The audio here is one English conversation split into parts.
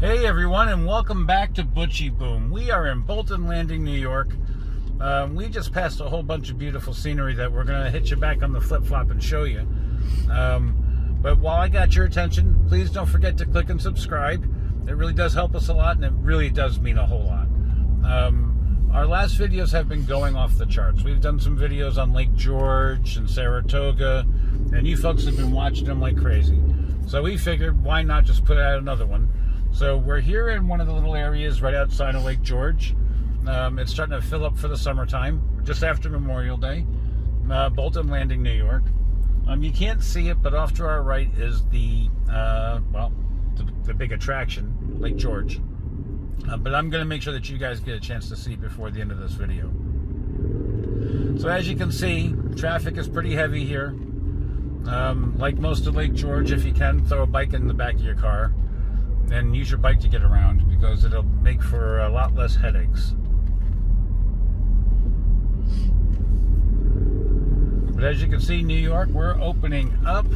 Hey everyone, and welcome back to Butchie Boom. We are in Bolton Landing, New York. We just passed a whole bunch of beautiful scenery that we're going to hit you back on the flip-flop and show you. But while I got your attention, please don't forget to click and subscribe. It really does help us a lot, and it really does mean a whole lot. Our last videos have been going off the charts. We've done some videos on Lake George and Saratoga, and you folks have been watching them like crazy. So we figured, why not just put out another one? So we're here in one of the little areas right outside of Lake George. It's starting to fill up for the summertime, just after Memorial Day. Bolton Landing, New York. You can't see it, but off to our right is the big attraction, Lake George. But I'm going to make sure that you guys get a chance to see it before the end of this video. So as you can see, traffic is pretty heavy here. Like most of Lake George, if you can, throw a bike in the back of your car and use your bike to get around, because it'll make for a lot less headaches. But as you can see, New York, we're opening up.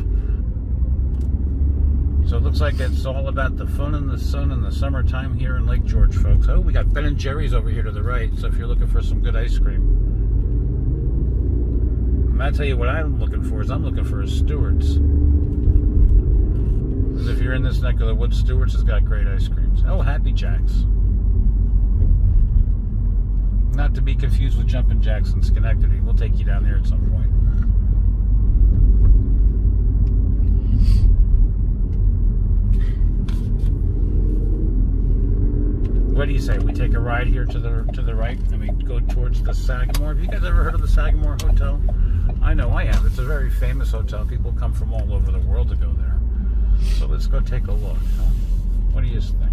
So it looks like it's all about the fun and the sun and the summertime here in Lake George, folks. Oh, we got Ben and Jerry's over here to the right, so if you're looking for some good ice cream. And I'll tell you what I'm looking for is I'm looking for a Stewart's. Because if you're in this neck of the woods, Stewart's has got great ice creams. Oh, Happy Jacks. Not to be confused with Jumpin' Jacks in Schenectady. We'll take you down there at some point. What do you say? We take a ride here to the right and we go towards the Sagamore. Have you guys ever heard of the Sagamore Hotel? I know I have. It's a very famous hotel. People come from all over the world to go there. So let's go take a look. Huh? What do you think?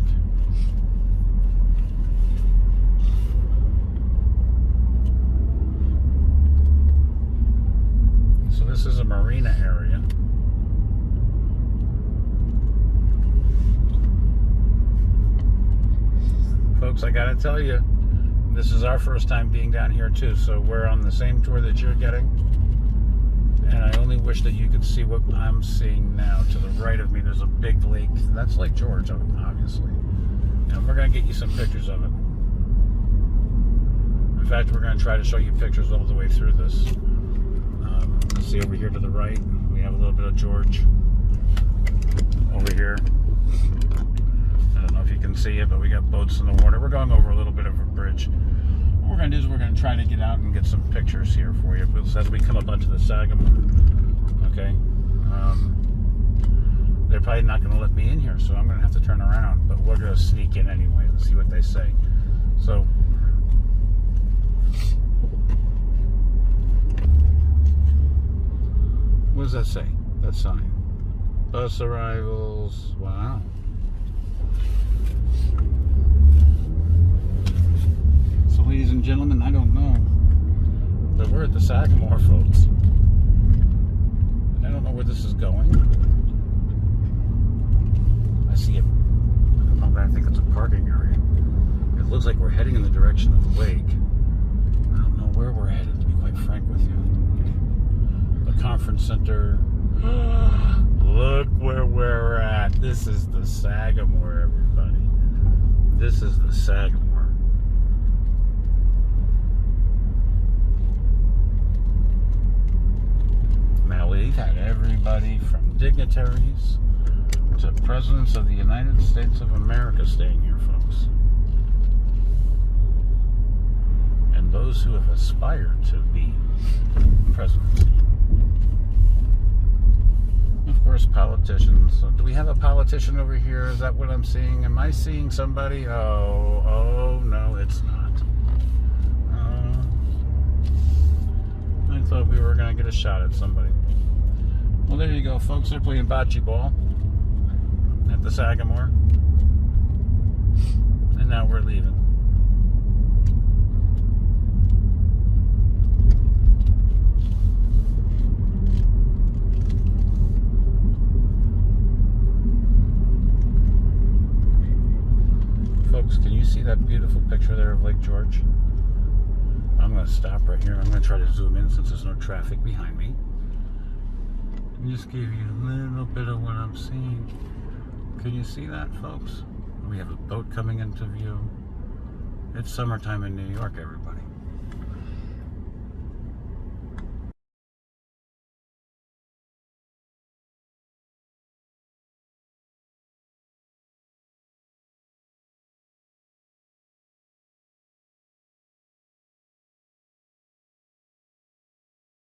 So this is a marina area. Folks, I gotta tell you, this is our first time being down here too, so we're on the same tour that you're getting. And I only wish that you could see what I'm seeing now. To the right of me, there's a big lake. That's Lake George, obviously. And we're going to get you some pictures of it. In fact, we're going to try to show you pictures all the way through this. Let's see over here to the right. We have a little bit of George. Over here. I don't know if you can see it, but we got boats in the water. We're going over a little bit of a bridge. What we're going to do is we're going to try to get out and get some pictures here for you as we come up onto the Sagamore. Okay? They're probably not going to let me in here, so I'm going to have to turn around. But we're going to sneak in anyway and see what they say. So, what does that say? That sign. Bus arrivals. Wow. So, ladies and gentlemen, I don't know, but we're at the Sagamore, folks. And I don't know where this is going. I see it. I don't know, but I think it's a parking area. It looks like we're heading in the direction of the lake. I don't know where we're headed, to be quite frank with you. The conference center. Look where we're at. This is the Sagamore, everybody. This is the Sagamore. Now, we've had everybody from dignitaries to presidents of the United States of America staying here, folks. And those who have aspired to be presidents. Of course, politicians. So do we have a politician over here? Is that what I'm seeing? Am I seeing somebody? Oh, no, it's not. I thought we were going to get a shot at somebody. Well, there you go, folks. They're playing bocce ball at the Sagamore. And now we're leaving. Folks, can you see that beautiful picture there of Lake George? I'm going to stop right here. I'm going to try to zoom in since there's no traffic behind me. And just give you a little bit of what I'm seeing. Can you see that, folks? We have a boat coming into view. It's summertime in New York, everybody.